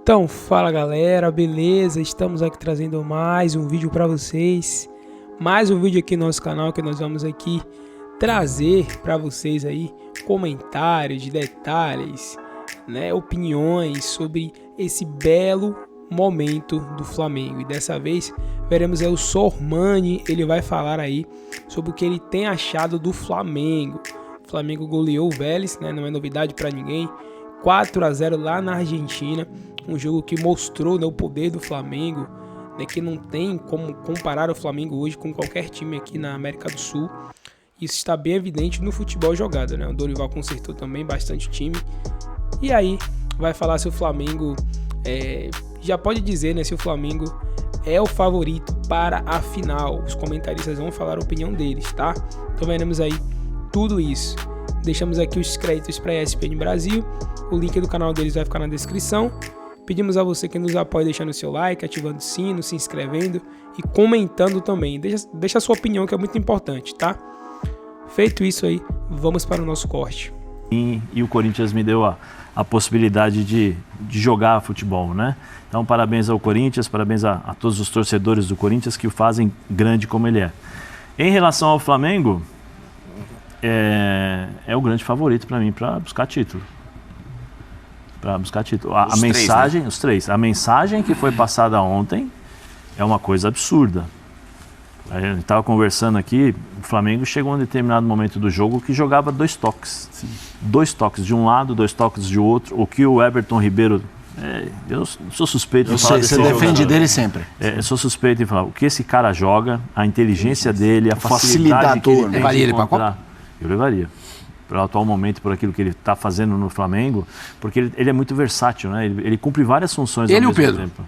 Então, fala galera, beleza? Estamos aqui trazendo mais um vídeo para vocês. Mais um vídeo aqui no nosso canal que nós vamos aqui trazer para vocês aí comentários, detalhes, né, opiniões sobre esse belo momento do Flamengo. E dessa vez veremos aí o Sormani, ele vai falar aí sobre o que ele tem achado do Flamengo. O Flamengo goleou o Vélez, né, não é novidade para ninguém. 4-0 lá na Argentina, um jogo que mostrou, né, o poder do Flamengo, né, que não tem como comparar o Flamengo hoje com qualquer time aqui na América do Sul. Isso está bem evidente no futebol jogado, né? O Dorival consertou também bastante time. E aí vai falar se o Flamengo, já pode dizer, né, se o Flamengo é o favorito para a final. Os comentaristas vão falar a opinião deles, tá? Então veremos aí tudo isso. Deixamos aqui os créditos para a ESPN Brasil. O link do canal deles vai ficar na descrição. Pedimos a você que nos apoie deixando o seu like, ativando o sino, se inscrevendo e comentando também. Deixa a sua opinião, que é muito importante, tá? Feito isso aí, vamos para o nosso corte. E o Corinthians me deu a possibilidade de jogar futebol, né? Então, parabéns ao Corinthians, parabéns a todos os torcedores do Corinthians que o fazem grande como ele é. Em relação ao Flamengo, é o grande favorito para mim para buscar título. Para buscar título. A mensagem, né? Os três. A mensagem que foi passada ontem é uma coisa absurda. A gente estava conversando aqui, o Flamengo chegou a um determinado momento do jogo que jogava 2 toques. Sim. 2 toques de um lado, 2 toques de outro. O que o Everton Ribeiro... eu sou suspeito de falar desse jogador. Você defende dele sempre. Eu sou suspeito de falar. O que esse cara joga, a inteligência dele, a facilidade que ele tem. Levaria ele para a Copa? Eu levaria. Para o atual momento, por aquilo que ele está fazendo no Flamengo, porque ele é muito versátil, né? Ele cumpre várias funções ao mesmo tempo. Ele e o Pedro?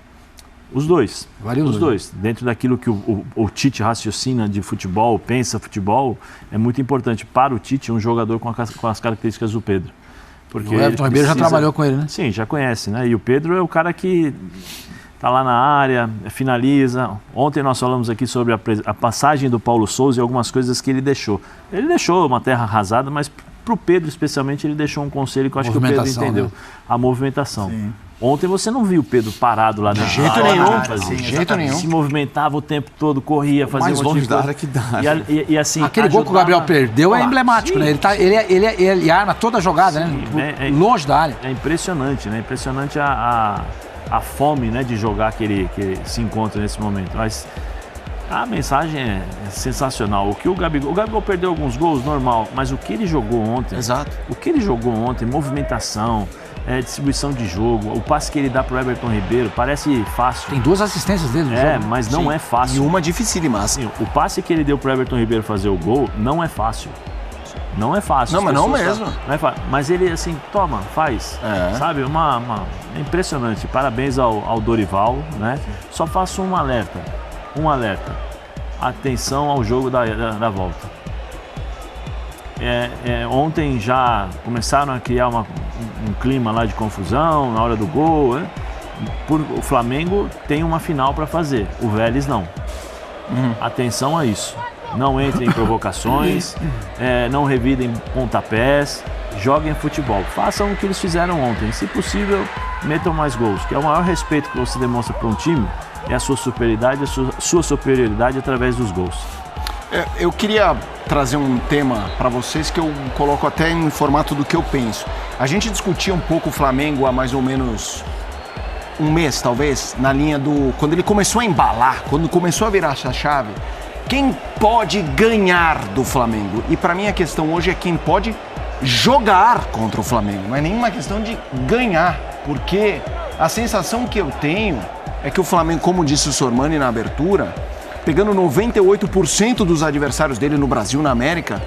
Os dois. Os dois. Dentro daquilo que o Tite raciocina de futebol, pensa futebol, é muito importante para o Tite um jogador com as características do Pedro. Porque o Everton Ribeiro já trabalhou com ele, né? Sim, já conhece, né? E o Pedro é o cara que está lá na área, finaliza. Ontem nós falamos aqui sobre a passagem do Paulo Souza e algumas coisas que ele deixou. Ele deixou uma terra arrasada, mas para o Pedro especialmente ele deixou um conselho que eu acho que o Pedro entendeu. Né? A movimentação. Sim. Ontem você não viu o Pedro parado lá dentro. De jeito nenhum. De jeito nenhum. Se movimentava o tempo todo, corria, fazia mais longe da área que dá. E assim, aquele gol que o Gabriel perdeu é emblemático, né? Ele arma toda a jogada, né? Longe da área. É impressionante, né? Impressionante a fome, né, de jogar que ele se encontra nesse momento. Mas a mensagem é sensacional. O Gabigol perdeu alguns gols, normal, mas o que ele jogou ontem... Exato. O que ele jogou ontem, movimentação, distribuição de jogo, o passe que ele dá para o Everton Ribeiro, parece fácil. Tem 2 assistências dele no jogo. Mas não é fácil. E uma dificílima. Assim, o passe que ele deu para o Everton Ribeiro fazer o gol não é fácil. Não é fácil. Não, mas não mesmo. Não é fácil. Mas ele, assim, toma, faz. Sabe? É impressionante. Parabéns ao Dorival, né? Só faço um alerta. Atenção ao jogo da volta. Ontem já começaram a criar um clima lá de confusão na hora do gol. Né? O Flamengo tem uma final para fazer. O Vélez não. Atenção a isso. Não entrem em provocações, não revidem pontapés, joguem futebol. Façam o que eles fizeram ontem. Se possível, metam mais gols. Que é o maior respeito que você demonstra para um time, é a sua superioridade através dos gols. Eu queria trazer um tema para vocês que eu coloco até em formato do que eu penso. A gente discutia um pouco o Flamengo há mais ou menos um mês, talvez, na linha do... Quando ele começou a embalar, quando começou a virar essa chave... Quem pode ganhar do Flamengo? E para mim a questão hoje é quem pode jogar contra o Flamengo. Não é nenhuma questão de ganhar, porque a sensação que eu tenho é que o Flamengo, como disse o Sormani na abertura, pegando 98% dos adversários dele no Brasil, na América,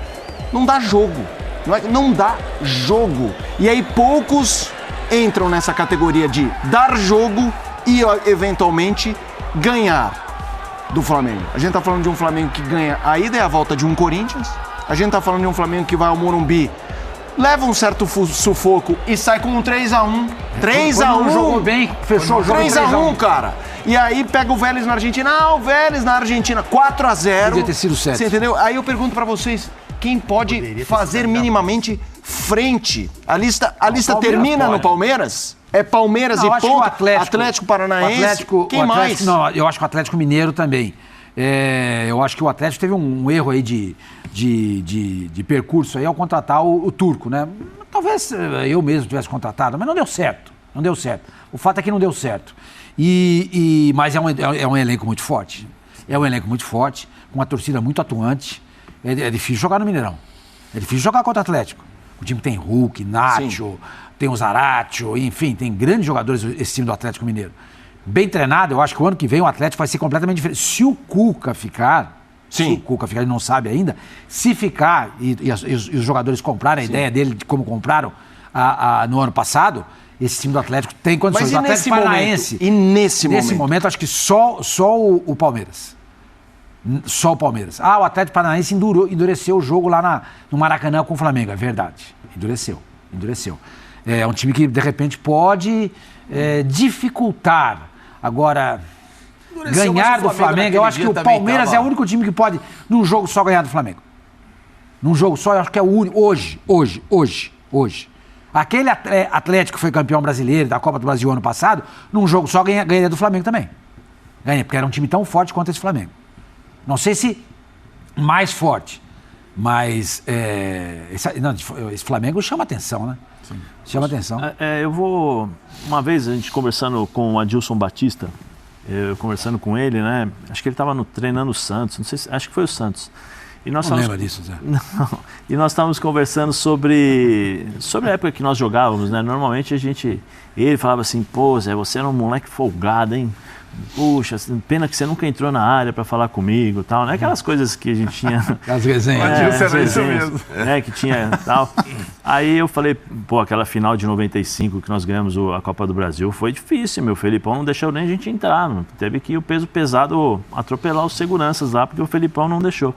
não dá jogo. Não dá jogo. E aí poucos entram nessa categoria de dar jogo e eventualmente ganhar do Flamengo. A gente tá falando de um Flamengo que ganha a ida e a volta de um Corinthians. A gente tá falando de um Flamengo que vai ao Morumbi, leva um certo sufoco e sai com um 3-1. 3-1. Jogou bem, fechou o jogo 3-1, cara. E aí pega o Vélez na Argentina. O Vélez na Argentina, 4-0. Devia ter sido 7. Você entendeu? Aí eu pergunto pra vocês, quem pode fazer minimamente frente? A lista termina no Palmeiras? É Palmeiras Não, e ponto. Atlético Paranaense. Quem mais? Não, eu acho que o Atlético Mineiro também. Eu acho que o Atlético teve um erro aí de percurso aí ao contratar o turco, né? Talvez eu mesmo tivesse contratado, mas não deu certo. Não deu certo. O fato é que não deu certo. Mas é um elenco muito forte. É um elenco muito forte, com uma torcida muito atuante. É difícil jogar no Mineirão. É difícil jogar contra o Atlético. O time tem Hulk, Nacho, tem o Zaratio, enfim, tem grandes jogadores esse time do Atlético Mineiro. Bem treinado, eu acho que o ano que vem o Atlético vai ser completamente diferente. Se o Cuca ficar, ele não sabe ainda, se ficar e os jogadores comprarem a ideia dele de como compraram no ano passado, esse time do Atlético tem condições. Mas o Atlético Paranaense, nesse momento, acho que só o Palmeiras. Só o Palmeiras. O Atlético Paranaense endureceu o jogo lá no Maracanã com o Flamengo, é verdade. Endureceu. É um time que, de repente, pode dificultar. Agora, ganhar do Flamengo, eu acho que o Palmeiras é o único time que pode, num jogo só, ganhar do Flamengo. Num jogo só, eu acho que é o único. Hoje. Aquele Atlético que foi campeão brasileiro da Copa do Brasil ano passado, num jogo só, ganharia do Flamengo também. Ganha, porque era um time tão forte quanto esse Flamengo. Não sei se mais forte, mas esse Flamengo chama atenção, né? Sim. Chama atenção. Uma vez a gente conversando com o Adilson Batista, eu conversando com ele, né? Acho que ele estava treinando o Santos, não sei acho que foi o Santos. E nós não lembra disso, Zé. Não. E nós estávamos conversando sobre a época que nós jogávamos, né? Normalmente ele falava assim, pô, Zé, você era um moleque folgado, hein? Puxa, pena que você nunca entrou na área para falar comigo e tal, né? Aquelas coisas que a gente tinha. As resenhas. As resenhas, que tinha tal. Aí eu falei, pô, aquela final de 95 que nós ganhamos a Copa do Brasil foi difícil, meu. O Felipão não deixou nem a gente entrar, mano. Teve que o peso pesado atropelar os seguranças lá, porque o Felipão não deixou.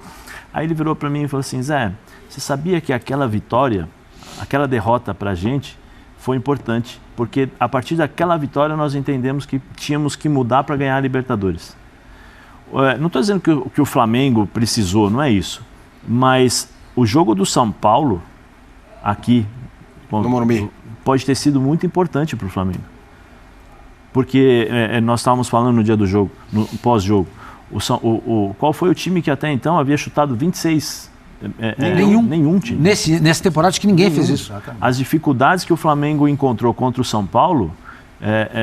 Aí ele virou para mim e falou assim, Zé, você sabia que aquela vitória, aquela derrota pra gente foi importante, porque a partir daquela vitória nós entendemos que tínhamos que mudar para ganhar a Libertadores. Não estou dizendo que o Flamengo precisou, não é isso, mas o jogo do São Paulo, aqui, no Morumbi, pode ter sido muito importante para o Flamengo. Porque nós estávamos falando no dia do jogo, no pós-jogo, qual foi o time que até então havia chutado 26? Nenhum time. Nessa temporada acho que ninguém fez isso. As dificuldades que o Flamengo encontrou contra o São Paulo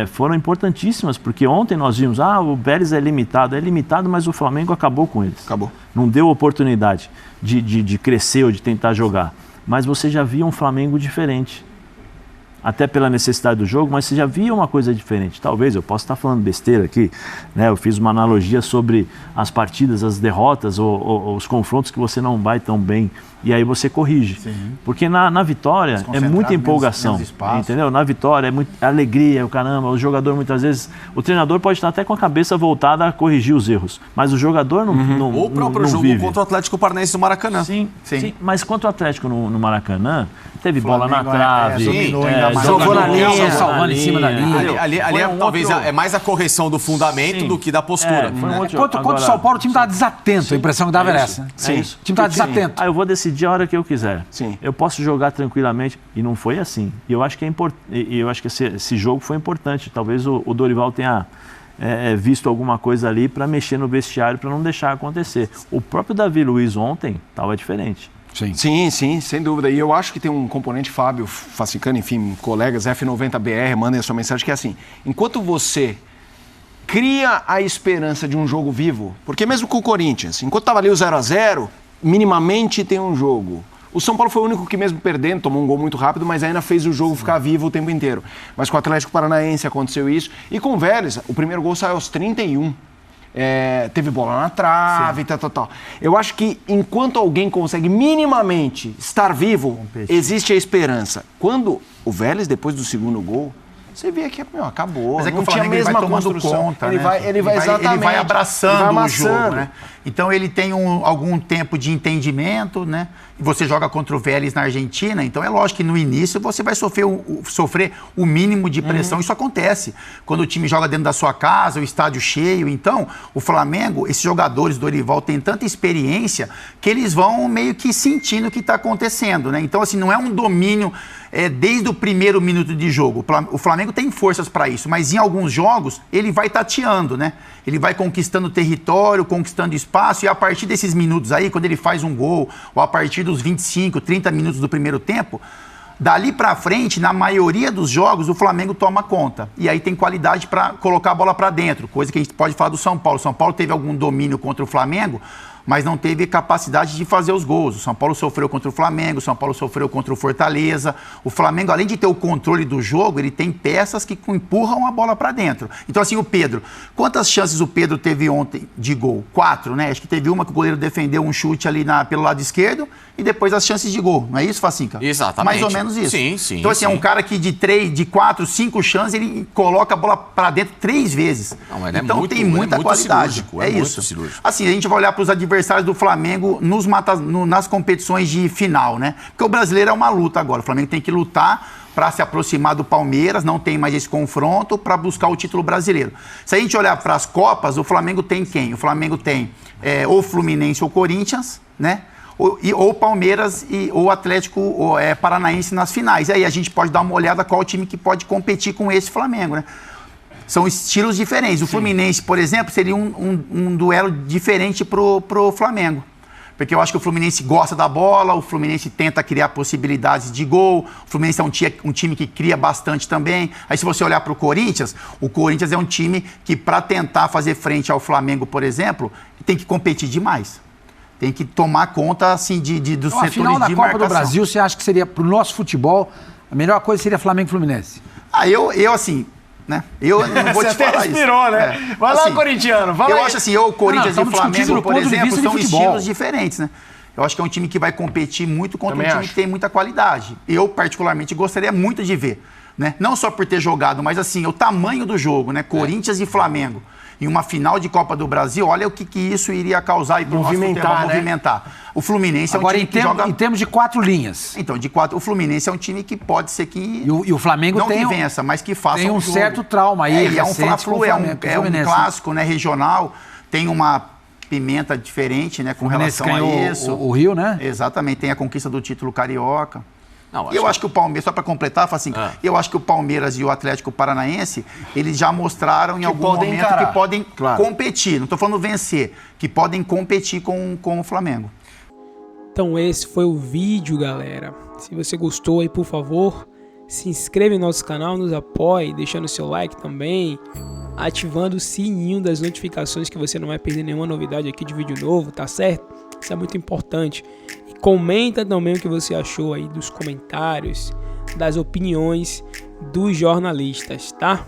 foram importantíssimas, porque ontem nós vimos, o Vélez é limitado, mas o Flamengo acabou com eles. Acabou. Não deu oportunidade de crescer ou de tentar jogar. Mas você já via um Flamengo diferente. Até pela necessidade do jogo, mas você já via uma coisa diferente. Talvez, eu possa estar falando besteira aqui, né? Eu fiz uma analogia sobre as partidas, as derrotas ou os confrontos que você não vai tão bem. E aí você corrige. Sim. Porque na vitória é muita empolgação, entendeu? Na vitória é muita alegria, o caramba, o jogador muitas vezes... O treinador pode estar até com a cabeça voltada a corrigir os erros, mas o jogador não Ou o próprio jogo vive. Contra o Atlético Paranaense no Maracanã. Sim. Mas contra o Atlético no Maracanã, teve bola na trave, salvou na linha, salvando em cima da linha. Ali talvez é mais a correção do fundamento do que da postura. Contra o São Paulo, o time estava desatento. A impressão que dava era essa. Sim. O time estava desatento. Eu vou decidir a hora que eu quiser. Sim. Eu posso jogar tranquilamente. E não foi assim. E eu acho que esse jogo foi importante. Talvez o Dorival tenha visto alguma coisa ali para mexer no vestiário, para não deixar acontecer. O próprio Davi Luiz ontem estava diferente. Sim, sem dúvida. E eu acho que tem um componente, Fábio Facicano, enfim, colegas, F90BR, mandem a sua mensagem, que é assim, enquanto você cria a esperança de um jogo vivo, porque mesmo com o Corinthians, enquanto estava ali o 0-0, minimamente tem um jogo. O São Paulo foi o único que mesmo perdendo, tomou um gol muito rápido, mas ainda fez o jogo ficar vivo o tempo inteiro. Mas com o Atlético Paranaense aconteceu isso. E com o Vélez, o primeiro gol saiu aos 31. Teve bola na trave, tal. Eu acho que enquanto alguém consegue minimamente estar vivo, existe a esperança. Quando o Vélez, depois do segundo gol, você vê que acabou. Mas é que não o Flamengo tinha a mesma vai tomando construção. conta, Ele vai abraçando o jogo, né? Então ele tem algum tempo de entendimento, né? E você joga contra o Vélez na Argentina, então é lógico que no início você vai sofrer o mínimo de pressão. Isso acontece quando o time joga dentro da sua casa, o estádio cheio. Então, o Flamengo, esses jogadores do Dorival têm tanta experiência que eles vão meio que sentindo o que está acontecendo, né? Então, assim, não é um domínio desde o primeiro minuto de jogo. O Flamengo Flamengo tem forças para isso, mas em alguns jogos ele vai tateando, né? Ele vai conquistando território, conquistando espaço, e a partir desses minutos aí, quando ele faz um gol, ou a partir dos 25, 30 minutos do primeiro tempo, dali para frente, na maioria dos jogos, o Flamengo toma conta. E aí tem qualidade para colocar a bola para dentro, coisa que a gente pode falar do São Paulo. O São Paulo teve algum domínio contra o Flamengo, mas não teve capacidade de fazer os gols. O São Paulo sofreu contra o Flamengo, o São Paulo sofreu contra o Fortaleza. O Flamengo, além de ter o controle do jogo, ele tem peças que empurram a bola para dentro. Então, assim, o Pedro, quantas chances o Pedro teve ontem de gol? 4, né? Acho que teve uma que o goleiro defendeu um chute ali pelo lado esquerdo e depois as chances de gol. Não é isso, Facinca? Exatamente. Mais ou menos isso. Sim, sim. Então, assim, é um cara que de 4, 5 chances, ele coloca a bola para dentro 3 vezes. Não, ele então tem muita qualidade. Cirúrgico, é isso. Cirúrgico. Assim, a gente vai olhar para os adversários do Flamengo nas competições de final, né? Porque o brasileiro é uma luta agora. O Flamengo tem que lutar para se aproximar do Palmeiras, não tem mais esse confronto, para buscar o título brasileiro. Se a gente olhar para as Copas, o Flamengo tem quem? O Flamengo tem ou Fluminense ou Corinthians, né? Ou Palmeiras ou Atlético Paranaense nas finais. Aí a gente pode dar uma olhada qual time que pode competir com esse Flamengo, né? São estilos diferentes. O Fluminense, por exemplo, seria um duelo diferente pro Flamengo. Porque eu acho que o Fluminense gosta da bola, o Fluminense tenta criar possibilidades de gol, o Fluminense é um time que cria bastante também. Aí se você olhar para o Corinthians é um time que, para tentar fazer frente ao Flamengo, por exemplo, tem que competir demais. Tem que tomar conta, assim, dos setores de marcação. A final da Copa do Brasil, você acha que seria, pro nosso futebol, a melhor coisa seria Flamengo e Fluminense? Eu assim... Né? Eu não vou te falar isso. Você até respirou, né? Vai lá, corintiano. Eu acho assim, o Corinthians e o Flamengo, por exemplo, são futebol. estilos diferentes, né? Eu acho que é um time que vai competir muito contra um time que tem muita qualidade. Eu, particularmente, gostaria muito de ver, né? Não só por ter jogado, mas assim, o tamanho do jogo, né? Corinthians e Flamengo. Em uma final de Copa do Brasil, olha o que isso iria causar e para o nosso futebol movimentar. O Fluminense agora, é um time que joga... em termos de 4 linhas. Então, o Fluminense é um time que pode ser que... E o Flamengo não tem que vença, mas que faça tem um jogo. certo trauma aí. É um Fla-Flu, é um clássico, né, regional, tem uma pimenta diferente, né, com relação a isso. O Rio, né? Exatamente, tem a conquista do título carioca. Não, eu acho que o Palmeiras, só para completar, assim, eu acho que o Palmeiras e o Atlético Paranaense, eles já mostraram em algum momento que podem competir, não estou falando vencer, que podem competir com o Flamengo. Então esse foi o vídeo, galera. Se você gostou aí, por favor, se inscreva em nosso canal, nos apoie, deixando seu like também, ativando o sininho das notificações que você não vai perder nenhuma novidade aqui de vídeo novo, tá certo? Isso é muito importante. E comenta também o que você achou aí dos comentários, das opiniões dos jornalistas, tá?